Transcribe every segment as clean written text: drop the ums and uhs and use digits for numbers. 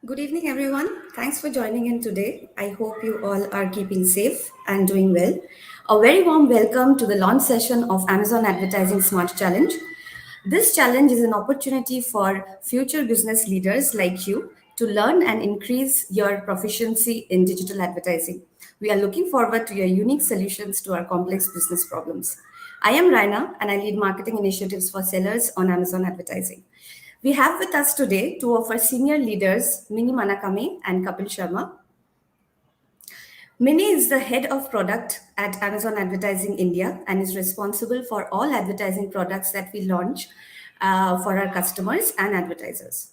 Good evening, everyone. Thanks for joining in today. I hope you all are keeping safe and doing well. A very warm welcome to the launch session of Amazon Advertising Smart Challenge. This challenge is an opportunity for future business leaders like you to learn and increase your proficiency in digital advertising. We are looking forward to your unique solutions to our complex business problems. I am Raina and I lead marketing initiatives for sellers on Amazon Advertising. We have with us today two of our senior leaders, Mini Manakame and Kapil Sharma. Mini is the head of product at Amazon Advertising India and is responsible for all advertising products that we launch for our customers and advertisers.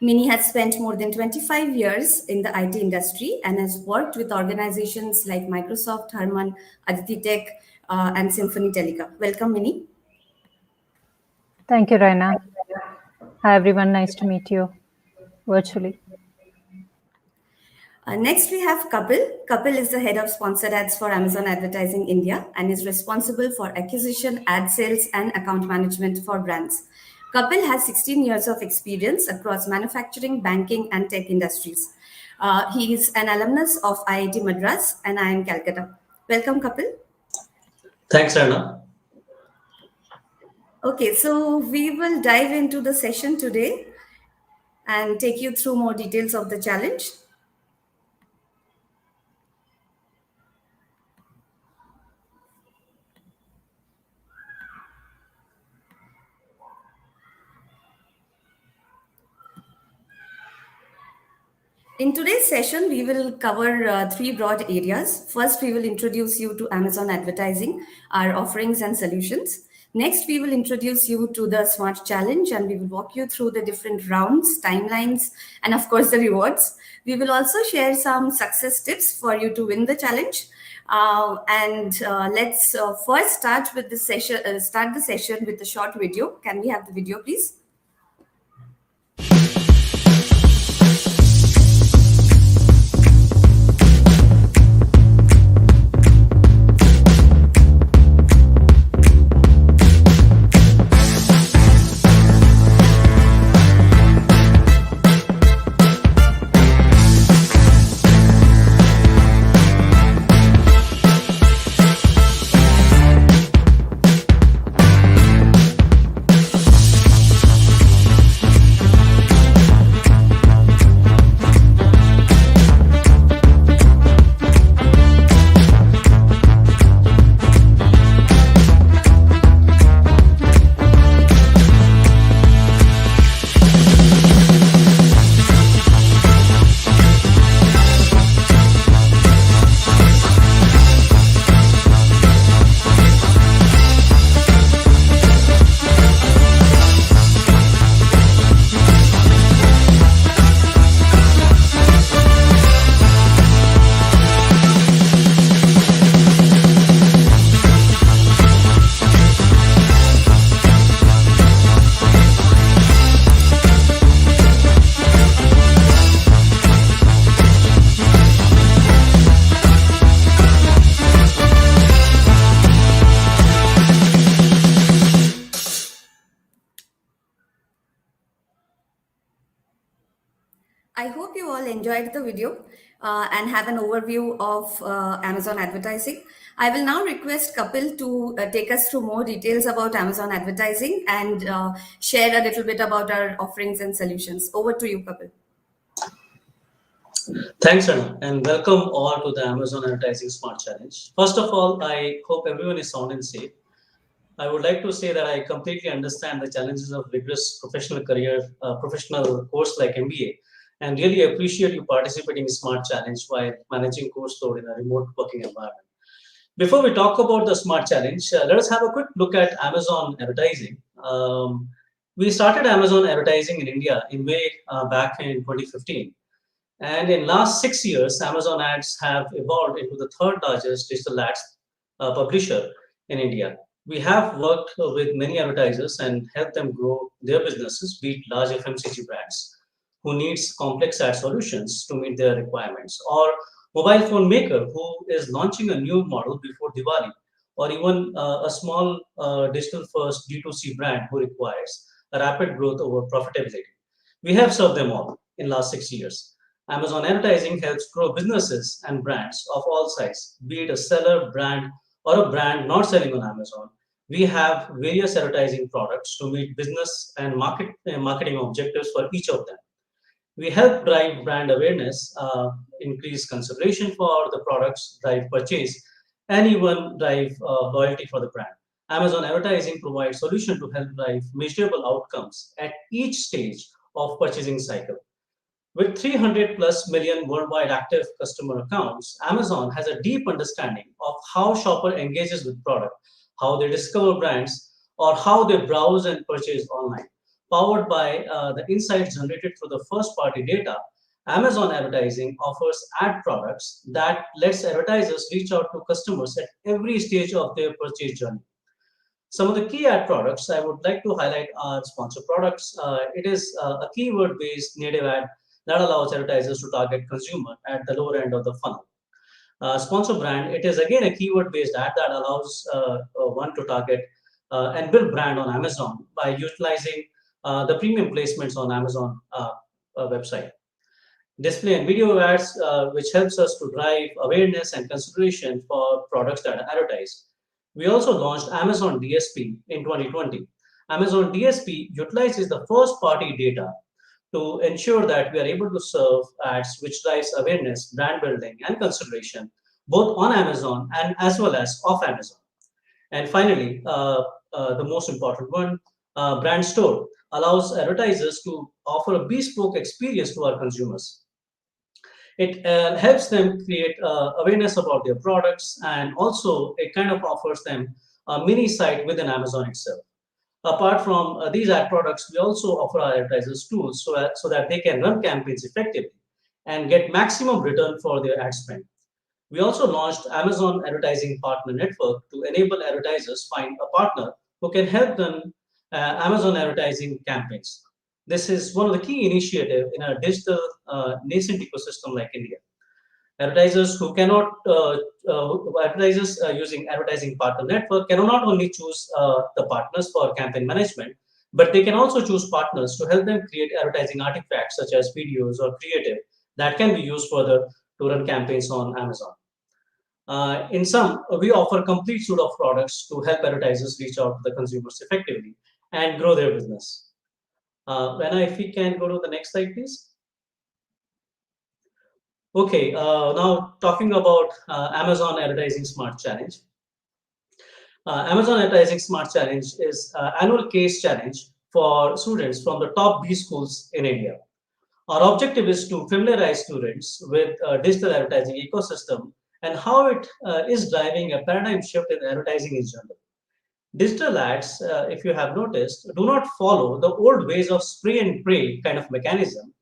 Mini has spent more than 25 years in the IT industry and has worked with organizations like Microsoft, Harman, Aditi Tech, and Symphony Teleca. Welcome, Mini. Thank you, Raina. Hi, everyone. Nice to meet you virtually. Next, we have Kapil. Kapil is the head of sponsored ads for Amazon Advertising India and is responsible for acquisition, ad sales, and account management for brands. Kapil has 16 years of experience across manufacturing, banking, and tech industries. He is an alumnus of IIT Madras and IIM Calcutta. Welcome, Kapil. Thanks, Raina. Okay, so we will dive into the session today and take you through more details of the challenge. In today's session, we will cover three broad areas. First, we will introduce you to Amazon Advertising, our offerings and solutions. Next, we will introduce you to the Smart Challenge and we will walk you through the different rounds, timelines, and of course, the rewards. We will also share some success tips for you to win the challenge. Let's first start with the session. Start the session with a short video. Can we have the video, please? I hope you all enjoyed the video and have an overview of Amazon advertising. I will now request Kapil to take us through more details about Amazon advertising and share a little bit about our offerings and solutions. Over to you, Kapil. Thanks, Raina, and welcome all to the Amazon Advertising Smart Challenge. First of all, I hope everyone is sound and safe. I would like to say that I completely understand the challenges of rigorous professional course like MBA, and really appreciate you participating in Smart Challenge while managing course load in a remote working environment. Before we talk about the Smart Challenge, let us have a quick look at Amazon advertising. We started Amazon advertising in India in way back in 2015. And in last 6 years, Amazon ads have evolved into the third largest digital ads publisher in India. We have worked with many advertisers and helped them grow their businesses, be it large FMCG brands who needs complex ad solutions to meet their requirements, or mobile phone maker who is launching a new model before Diwali, or even a small digital first D2C brand who requires a rapid growth over profitability. We have served them all in last 6 years. Amazon advertising helps grow businesses and brands of all size, be it a seller, brand, or a brand not selling on Amazon. We have various advertising products to meet business and marketing objectives for each of them. We help drive brand awareness, increase consideration for the products, drive purchase, and even drive loyalty for the brand. Amazon advertising provides solution to help drive measurable outcomes at each stage of purchasing cycle. With 300 plus million worldwide active customer accounts, Amazon has a deep understanding of how shopper engages with product, how they discover brands, or how they browse and purchase online. Powered by the insights generated through the first-party data, Amazon advertising offers ad products that lets advertisers reach out to customers at every stage of their purchase journey. Some of the key ad products I would like to highlight are sponsor products. It is a keyword-based native ad that allows advertisers to target consumer at the lower end of the funnel. Sponsor brand, it is again a keyword-based ad that allows one to target and build brand on Amazon by utilizing the premium placements on Amazon website. Display and video ads, which helps us to drive awareness and consideration for products that are advertised. We also launched Amazon DSP in 2020. Amazon DSP utilizes the first party data to ensure that we are able to serve ads which drives awareness, brand building, and consideration both on Amazon and as well as off Amazon. And finally, the most important one, brand store allows advertisers to offer a bespoke experience to our consumers. It helps them create awareness about their products, and also it kind of offers them a mini site within Amazon itself. Apart from these ad products, we also offer our advertisers tools so that they can run campaigns effectively and get maximum return for their ad spend. We also launched Amazon Advertising Partner Network to enable advertisers find a partner who can help them Amazon advertising campaigns. This is one of the key initiatives in a digital nascent ecosystem like India. Advertisers who cannot advertisers using advertising partner network can not only choose the partners for campaign management, but they can also choose partners to help them create advertising artifacts such as videos or creative that can be used further to run campaigns on Amazon. In sum, we offer a complete suite of products to help advertisers reach out to the consumers effectively and grow their business. Rana, if we can go to the next slide, please. Okay, now talking about Amazon Advertising Smart Challenge. Amazon Advertising Smart Challenge is an annual case challenge for students from the top B schools in India. Our objective is to familiarize students with digital advertising ecosystem and how it is driving a paradigm shift in advertising in general. Digital ads, if you have noticed, do not follow the old ways of spray and pray kind of mechanism,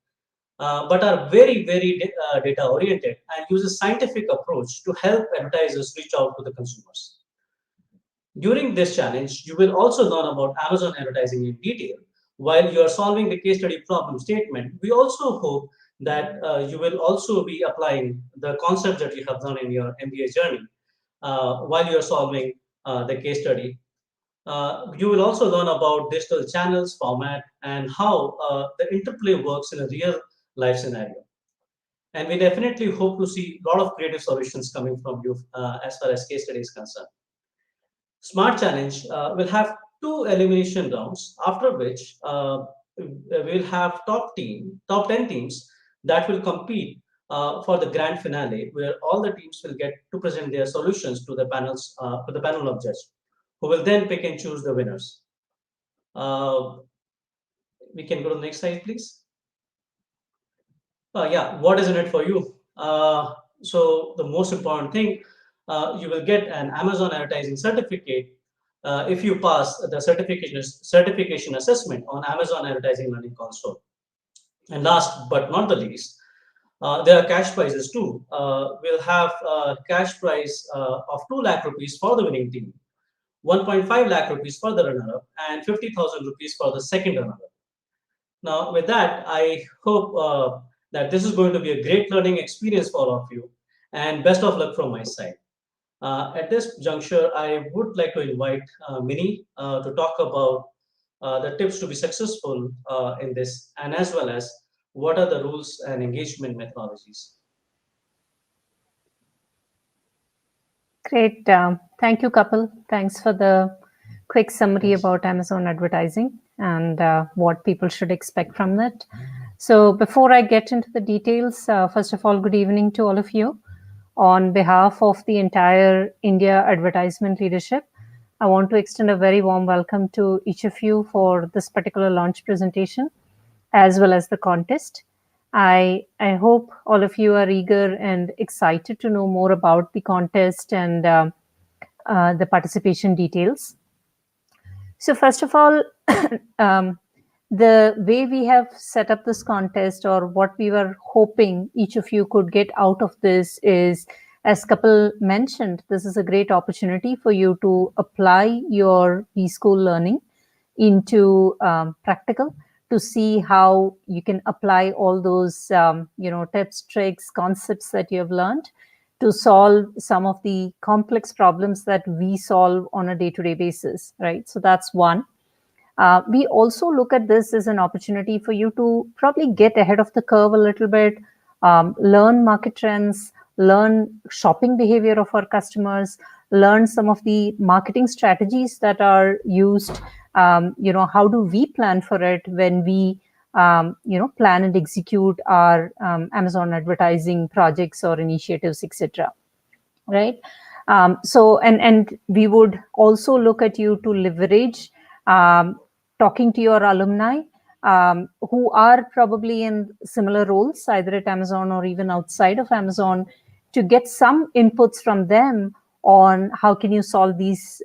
but are very data oriented and use a scientific approach to help advertisers reach out to the consumers. During this challenge, you will also learn about Amazon advertising in detail. While you are solving the case study problem statement, we also hope that you will also be applying the concepts that you have done in your MBA journey while you are solving the case study. You will also learn about digital channels, format, and how the interplay works in a real life scenario. And we definitely hope to see a lot of creative solutions coming from you as far as case study is concerned. Smart Challenge will have two elimination rounds, after which we'll have top 10 teams that will compete for the grand finale, where all the teams will get to present their solutions to the panel of judges, who will then pick and choose the winners. We can go to the next slide, please. Yeah, what is in it for you? So the most important thing, you will get an Amazon advertising certificate if you pass the certification assessment on Amazon Advertising Learning Console. And last but not the least, there are cash prizes too. We'll have a cash prize of 2 lakh rupees for the winning team, 1.5 lakh rupees for the runner-up, and 50,000 rupees for the second runner-up. Now, with that, I hope that this is going to be a great learning experience for all of you, and best of luck from my side. At this juncture, I would like to invite Mini to talk about the tips to be successful in this, and as well as what are the rules and engagement methodologies. Great. Thank you, Kapil. Thanks for the quick summary Yes. about Amazon advertising and what people should expect from it. So, before I get into the details, first of all, good evening to all of you. On behalf of the entire India advertisement leadership, I want to extend a very warm welcome to each of you for this particular launch presentation as well as the contest. I hope all of you are eager and excited to know more about the contest and the participation details. So first of all, the way we have set up this contest, or what we were hoping each of you could get out of this, is, as Kapil mentioned, this is a great opportunity for you to apply your B-School learning into practical, to see how you can apply all those tips, tricks, concepts that you have learned to solve some of the complex problems that we solve on a day-to-day basis, right? So that's one. We also look at this as an opportunity for you to probably get ahead of the curve a little bit, learn market trends, learn shopping behavior of our customers, learn some of the marketing strategies that are used. How do we plan for it when we plan and execute our Amazon advertising projects or initiatives, etc. Right? And we would also look at you to leverage talking to your alumni who are probably in similar roles, either at Amazon or even outside of Amazon, to get some inputs from them on how can you solve these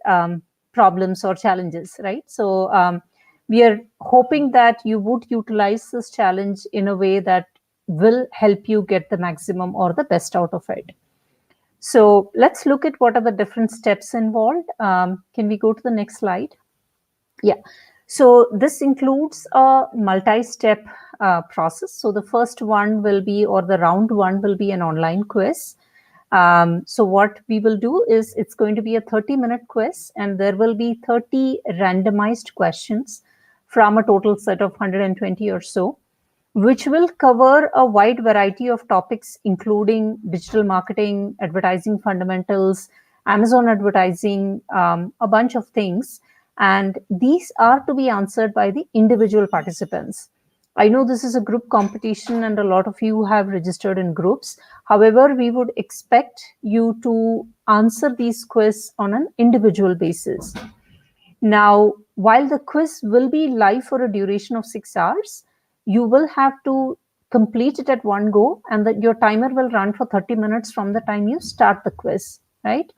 problems or challenges, right? So we are hoping that you would utilize this challenge in a way that will help you get the maximum or the best out of it. So let's look at what are the different steps involved. Can we go to the next slide? Yeah. So this includes a multi-step process. So the first one will be, or the round one will be, an online quiz. So what we will do is, it's going to be a 30-minute quiz, and there will be 30 randomized questions from a total set of 120 or so, which will cover a wide variety of topics, including digital marketing, advertising fundamentals, Amazon advertising, a bunch of things. And these are to be answered by the individual participants. I know this is a group competition and a lot of you have registered in groups. However, we would expect you to answer these quiz on an individual basis. Now, while the quiz will be live for a duration of 6 hours, you will have to complete it at one go, and that your timer will run for 30 minutes from the time you start the quiz, right?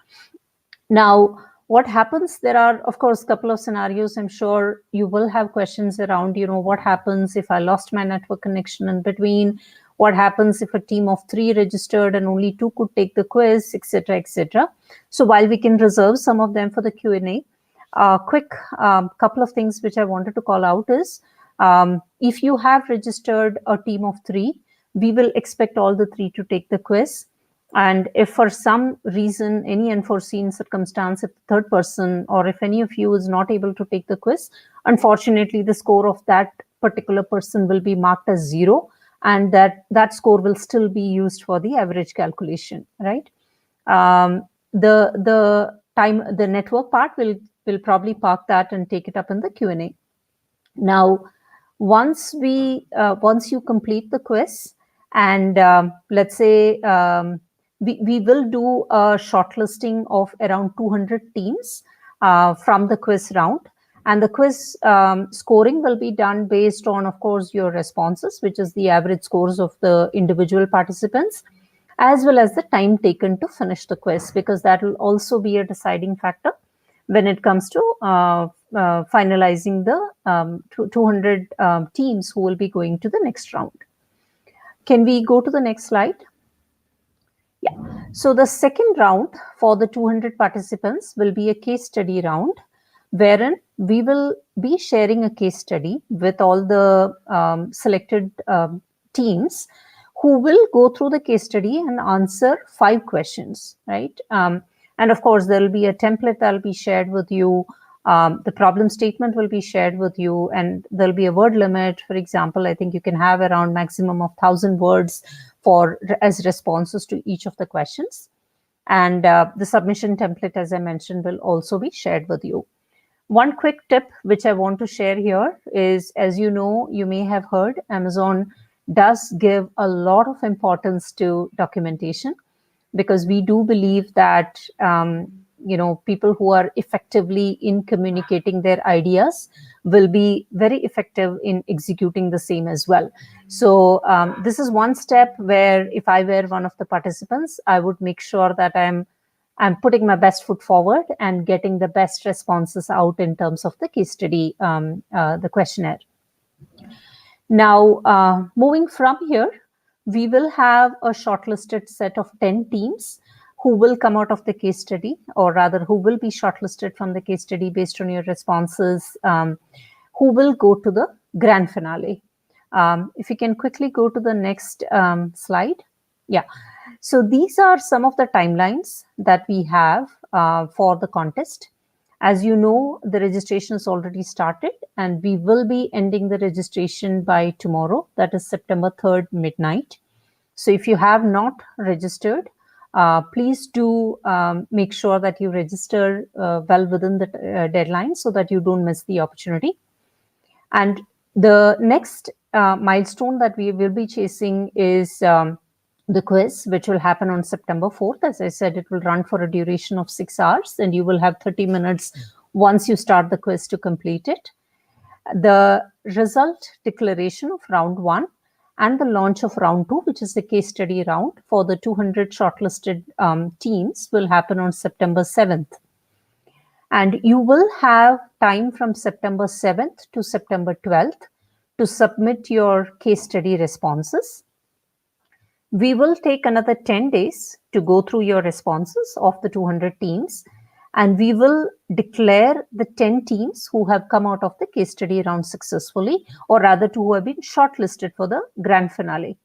Now, what happens, there are, of course, a couple of scenarios. I'm sure you will have questions around, what happens if I lost my network connection in between? What happens if a team of 3 registered and only 2 could take the quiz, etc., etc. So while we can reserve some of them for the Q&A, quick couple of things which I wanted to call out is, if you have registered a team of 3, we will expect all the 3 to take the quiz. And if for some reason, any unforeseen circumstance, if the third person or if any of you is not able to take the quiz, unfortunately, the score of that particular person will be marked as 0, and that score will still be used for the average calculation, right? The network part will probably park that and take it up in the Q&A. Now, once you complete the quiz, and let's say we will do a shortlisting of around 200 teams from the quiz round. And the quiz scoring will be done based on, of course, your responses, which is the average scores of the individual participants, as well as the time taken to finish the quiz, because that will also be a deciding factor when it comes to finalizing the 200 teams who will be going to the next round. Can we go to the next slide? Yeah. So the second round for the 200 participants will be a case study round, wherein we will be sharing a case study with all the selected teams, who will go through the case study and answer 5 questions, right? And of course, there will be a template that will be shared with you The problem statement will be shared with you, and there'll be a word limit. For example, I think you can have around maximum of 1,000 words as responses to each of the questions. And the submission template, as I mentioned, will also be shared with you. One quick tip which I want to share here is, as you know, you may have heard, Amazon does give a lot of importance to documentation, because we do believe that people who are effectively in communicating their ideas will be very effective in executing the same as well. So this is one step where, if I were one of the participants, I would make sure that I'm putting my best foot forward and getting the best responses out in terms of the case study, the questionnaire. Now, moving from here, we will have a shortlisted set of 10 teams who will come out of the case study, or rather, who will be shortlisted from the case study based on your responses, who will go to the grand finale. If you can quickly go to the next slide. Yeah. So these are some of the timelines that we have for the contest. As you know, the registration is already started, and we will be ending the registration by tomorrow, that is September 3rd, midnight. So if you have not registered, please do make sure that you register well within the deadline, so that you don't miss the opportunity. And the next milestone that we will be chasing is the quiz, which will happen on September 4th. As I said, it will run for a duration of 6 hours, and you will have 30 minutes once you start the quiz to complete it. The result declaration of round 1 and the launch of round 2, which is the case study round for the 200 shortlisted teams, will happen on September 7th. And you will have time from September 7th to September 12th to submit your case study responses. We will take another 10 days to go through your responses of the 200 teams, and we will declare the 10 teams who have come out of the case study round successfully, or rather, who have been shortlisted for the grand finale.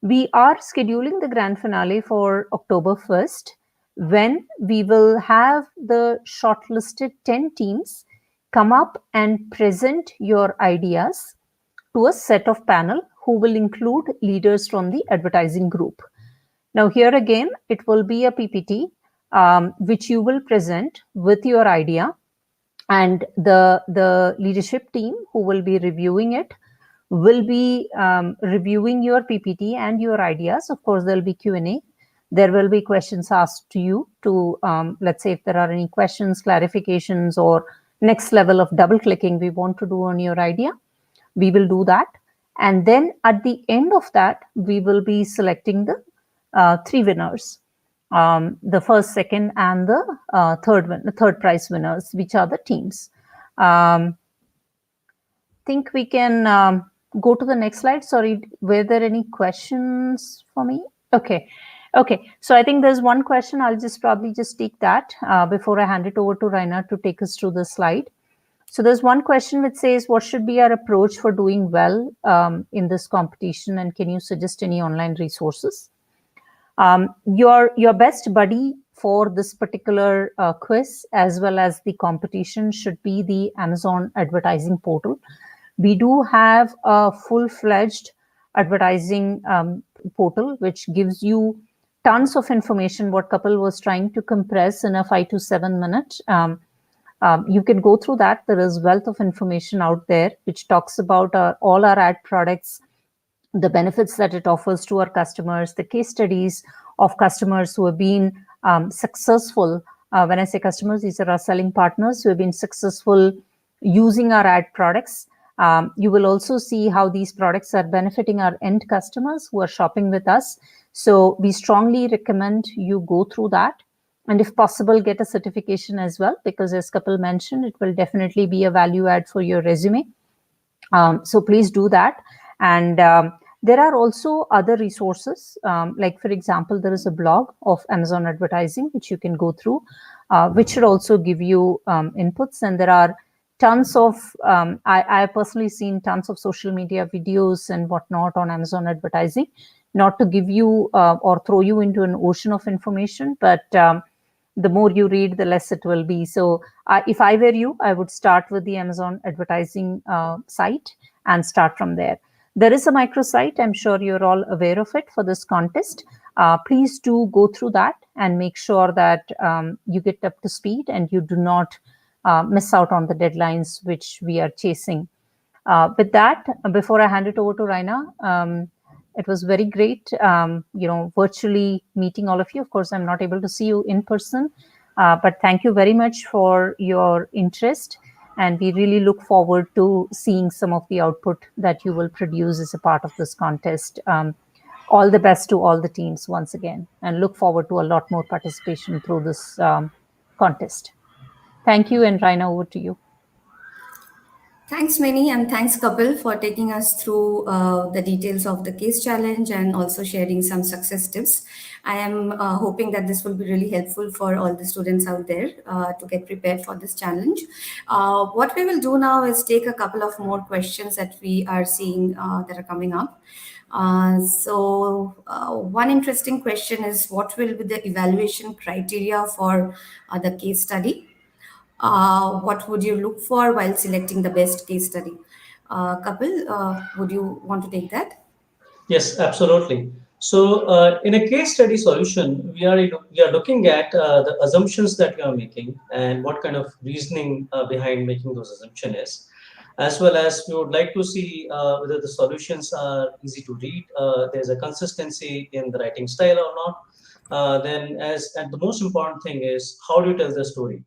We are scheduling the grand finale for October 1st, when we will have the shortlisted 10 teams come up and present your ideas to a set of panel who will include leaders from the advertising group. Now, here again, it will be a PPT which you will present with your idea, and the leadership team who will be reviewing it will be reviewing your PPT and your ideas. Of course, there'll be Q&A. There will be questions asked to you to, let's say, if there are any questions, clarifications, or next level of double clicking we want to do on your idea, we will do that. And then at the end of that, we will be selecting the 3 winners, the first, second, and the third prize winners, which are the teams. Think we can go to the next slide. Sorry, were there any questions for me? Okay. So I think there's one question. I'll probably just take that before I hand it over to Raina to take us through the slide. So there's one question which says, what should be our approach for doing well in this competition, and can you suggest any online resources? Your best buddy for this particular quiz as well as the competition should be the Amazon advertising portal. We do have a full-fledged advertising portal which gives you tons of information. What Kapil was trying to compress in a 5 to 7 minute. You can go through that. There is wealth of information out there which talks about all our ad products, the benefits that it offers to our customers, the case studies of customers who have been successful. When I say customers, these are our selling partners who have been successful using our ad products. You will also see how these products are benefiting our end customers who are shopping with us. So we strongly recommend you go through that. And if possible, get a certification as well, because as Kapil mentioned, it will definitely be a value add for your resume. So please do that. And there are also other resources, like, for example, there is a blog of Amazon advertising, which you can go through, which should also give you inputs. And there are tons of, I have personally seen tons of social media videos and whatnot on Amazon advertising, not to give you or throw you into an ocean of information, but the more you read, the less it will be. So if I were you, I would start with the Amazon advertising site and start from there. There is a microsite. I'm sure you're all aware of it for this contest. Please do go through that and make sure that you get up to speed and you do not miss out on the deadlines which we are chasing. With that, before I hand it over to Raina, it was very great, virtually meeting all of you. Of course, I'm not able to see you in person, but thank you very much for your interest. And we really look forward to seeing some of the output that you will produce as a part of this contest. All the best to all the teams once again, and look forward to a lot more participation through this contest. Thank you, and Raina, over to you. Thanks, Mini, and thanks, Kapil, for taking us through the details of the case challenge and also sharing some success tips. I am hoping that this will be really helpful for all the students out there to get prepared for this challenge. What we will do now is take a couple of more questions that we are seeing that are coming up. One interesting question is, what will be the evaluation criteria for the case study? What would you look for while selecting the best case study? Kapil, would you want to take that? Yes, absolutely. So, in a case study solution, we are looking at the assumptions that we are making and what kind of reasoning behind making those assumptions is, as well as we would like to see whether the solutions are easy to read, there's a consistency in the writing style or not. Then, as and the most important thing is how do you tell the story?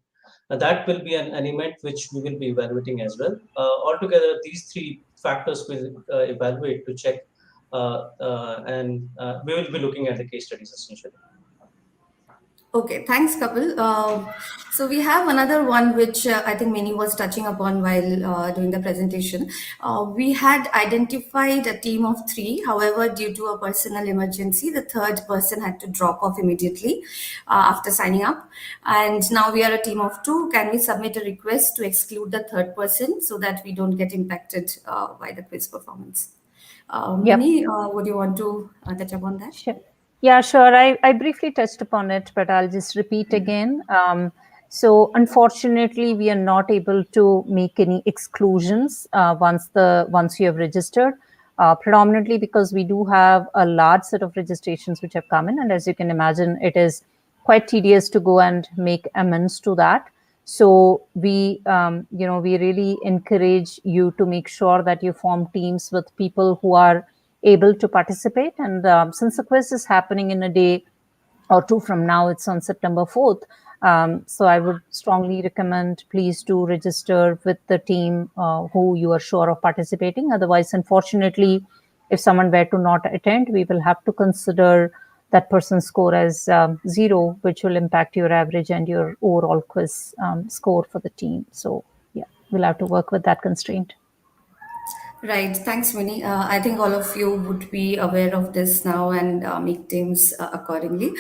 That will be an element which we will be evaluating as well. Altogether, these three factors will evaluate to check, and we will be looking at the case studies essentially. Okay, thanks, Kapil. So we have another one which I think Mini was touching upon while doing the presentation. We had identified a team of three. However, due to a personal emergency, the third person had to drop off immediately after signing up. And now we are a team of two. Can we submit a request to exclude the third person so that we don't get impacted by the quiz performance? Yep. Mini, would you want to touch upon that? Sure. Yeah, sure. I briefly touched upon it, but I'll just repeat again. So unfortunately, we are not able to make any exclusions once you have registered, predominantly because we do have a large set of registrations which have come in, and as you can imagine, it is quite tedious to go and make amends to that. So we really encourage you to make sure that you form teams with people who are able to participate. And since the quiz is happening in a day or two from now, it's on September 4th. So I would strongly recommend please do register with the team who you are sure of participating. Otherwise, unfortunately, if someone were to not attend, we will have to consider that person's score as zero, which will impact your average and your overall quiz score for the team. So yeah, we'll have to work with that constraint. Right. Thanks, Winnie. I think all of you would be aware of this now and make teams accordingly.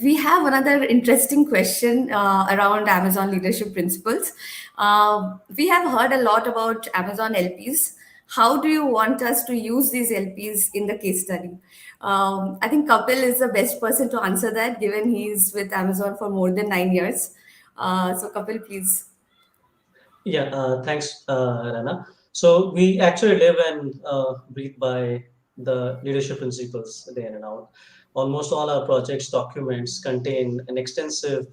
We have another interesting question around Amazon leadership principles. We have heard a lot about Amazon LPs. How do you want us to use these LPs in the case study? I think Kapil is the best person to answer that, given he's with Amazon for more than 9 years. So, Kapil, please. Yeah, thanks, Rana. So we actually live and breathe by the leadership principles day in and out. Almost all our projects documents contain an extensive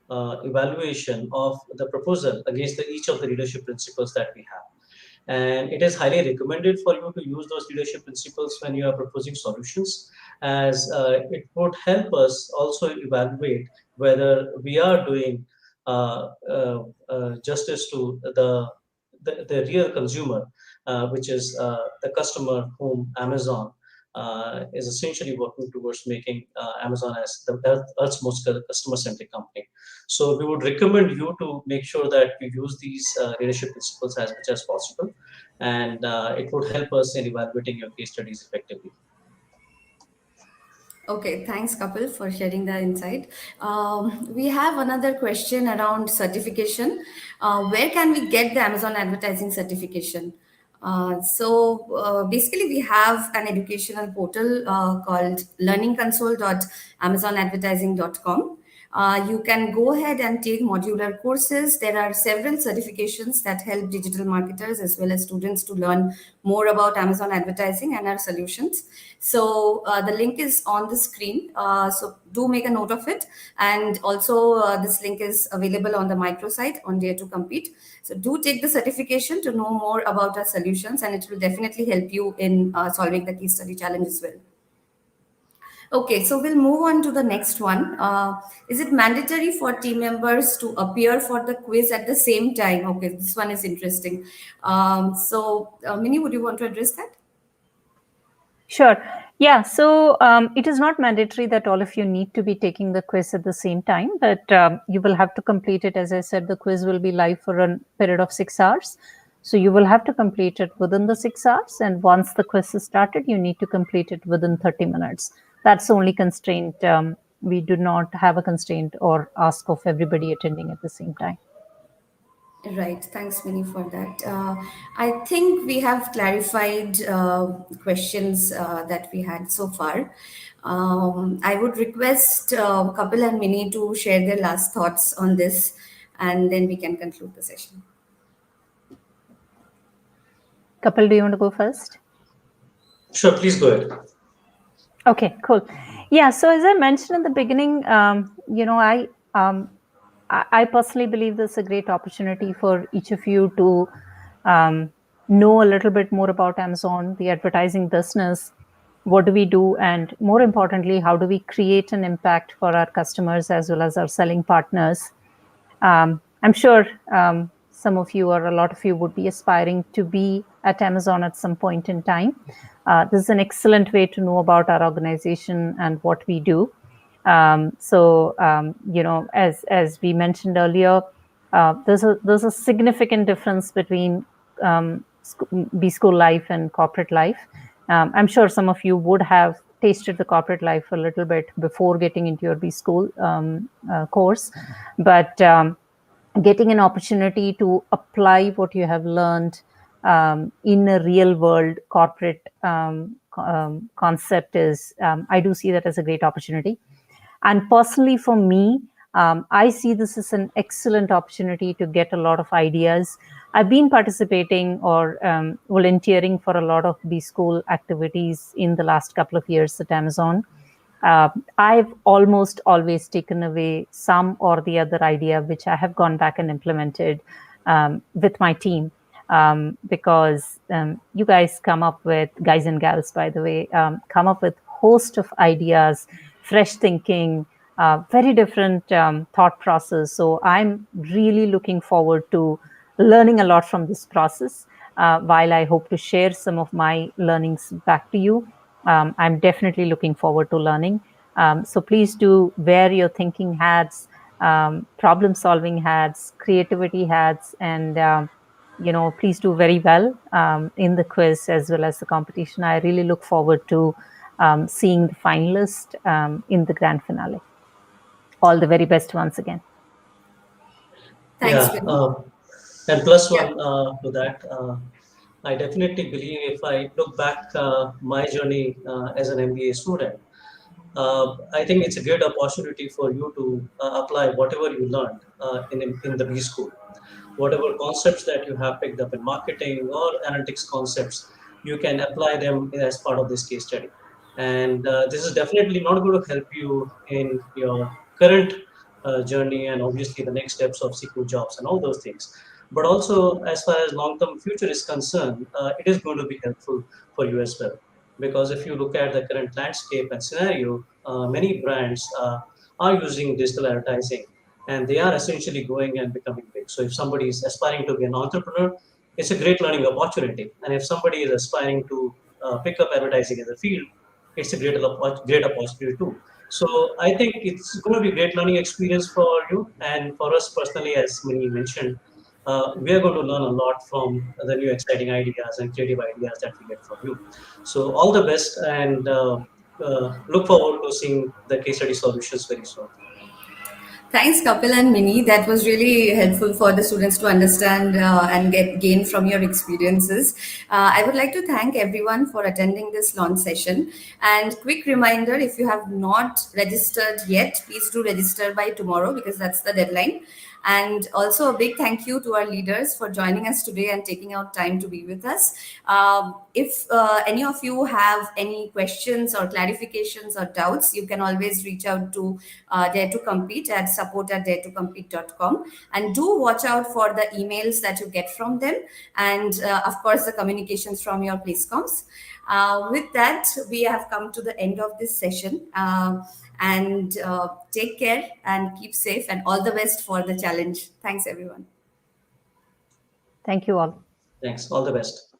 evaluation of the proposal against each of the leadership principles that we have. And it is highly recommended for you to use those leadership principles when you are proposing solutions, as it would help us also evaluate whether we are doing justice to the real consumer, which is the customer whom Amazon is essentially working towards making Amazon as the Earth's most customer-centric company. So we would recommend you to make sure that you use these leadership principles as much as possible, and it would help us in evaluating your case studies effectively. Okay, thanks, Kapil, for sharing the insight. We have another question around certification. Where can we get the Amazon advertising certification? Basically, we have an educational portal called learningconsole.amazonadvertising.com. You can go ahead and take modular courses. There are several certifications that help digital marketers as well as students to learn more about Amazon advertising and our solutions. So the link is on the screen. So do make a note of it. And also, this link is available on the microsite on Dare to Compete. So do take the certification to know more about our solutions, and it will definitely help you in solving the case study challenge as well. Okay, so we'll move on to the next one. Is it mandatory for team members to appear for the quiz at the same time? Okay, this one is interesting. Minnie, would you want to address that? Sure. Yeah. So it is not mandatory that all of you need to be taking the quiz at the same time, but you will have to complete it. As I said, the quiz will be live for a period of 6 hours. So you will have to complete it within the 6 hours. And once the quiz is started, you need to complete it within 30 minutes. That's the only constraint. We do not have a constraint or ask of everybody attending at the same time. Right. Thanks, Minnie, for that. I think we have clarified questions that we had so far. I would request Kapil and Minnie to share their last thoughts on this, and then we can conclude the session. Kapil, do you want to go first? Sure, please go ahead. Okay, cool. Yeah, so as I mentioned in the beginning, I personally believe this is a great opportunity for each of you to know a little bit more about Amazon, the advertising business, what do we do, and more importantly, how do we create an impact for our customers as well as our selling partners. I'm sure some of you or a lot of you would be aspiring to be at Amazon at some point in time. This is an excellent way to know about our organization and what we do. As we mentioned earlier, there's a significant difference between B school life and corporate life. I'm sure some of you would have tasted the corporate life a little bit before getting into your B school course, but getting an opportunity to apply what you have learned in a real world corporate concept is, I do see that as a great opportunity. And personally, for me, I see this as an excellent opportunity to get a lot of ideas. I've been participating or volunteering for a lot of B school activities in the last couple of years at Amazon. I've almost always taken away some or the other idea, which I have gone back and implemented with my team. Because you guys come up with, guys and gals, by the way, come up with host of ideas, fresh thinking, very different thought process. So I'm really looking forward to learning a lot from this process. While I hope to share some of my learnings back to you, I'm definitely looking forward to learning. So please do wear your thinking hats, problem solving hats, creativity hats, and please do very well in the quiz as well as the competition. I really look forward to seeing the finalist in the grand finale. All the very best once again. Thanks, Yeah, Minnie. and plus Yeah. one to that, I definitely believe if I look back my journey as an MBA student, I think it's a great opportunity for you to apply whatever you learned in the B school. Whatever concepts that you have picked up in marketing or analytics concepts, you can apply them as part of this case study. And this is definitely not going to help you in your current journey and obviously the next steps of seeking jobs and all those things. But also, as far as long-term future is concerned, it is going to be helpful for you as well. Because if you look at the current landscape and scenario, many brands are using digital advertising and they are essentially growing and becoming big. So if somebody is aspiring to be an entrepreneur, it's a great learning opportunity. And if somebody is aspiring to pick up advertising as a field, it's a great opportunity too. So I think it's going to be a great learning experience for you and for us personally, as Mini mentioned. We are going to learn a lot from the new exciting ideas and creative ideas that we get from you. So all the best and look forward to seeing the case study solutions very soon. Thanks, Kapil and Mini. That was really helpful for the students to understand and get gain from your experiences. I would like to thank everyone for attending this launch session. And quick reminder: if you have not registered yet, please do register by tomorrow because that's the deadline. And also a big thank you to our leaders for joining us today and taking out time to be with us. If any of you have any questions or clarifications or doubts, you can always reach out to Dare to Compete at support@daretocompete.com. And do watch out for the emails that you get from them and, of course, the communications from your placecoms. With that, we have come to the end of this session. And take care and keep safe and all the best for the challenge. Thanks, everyone. Thank you all. Thanks. All the best.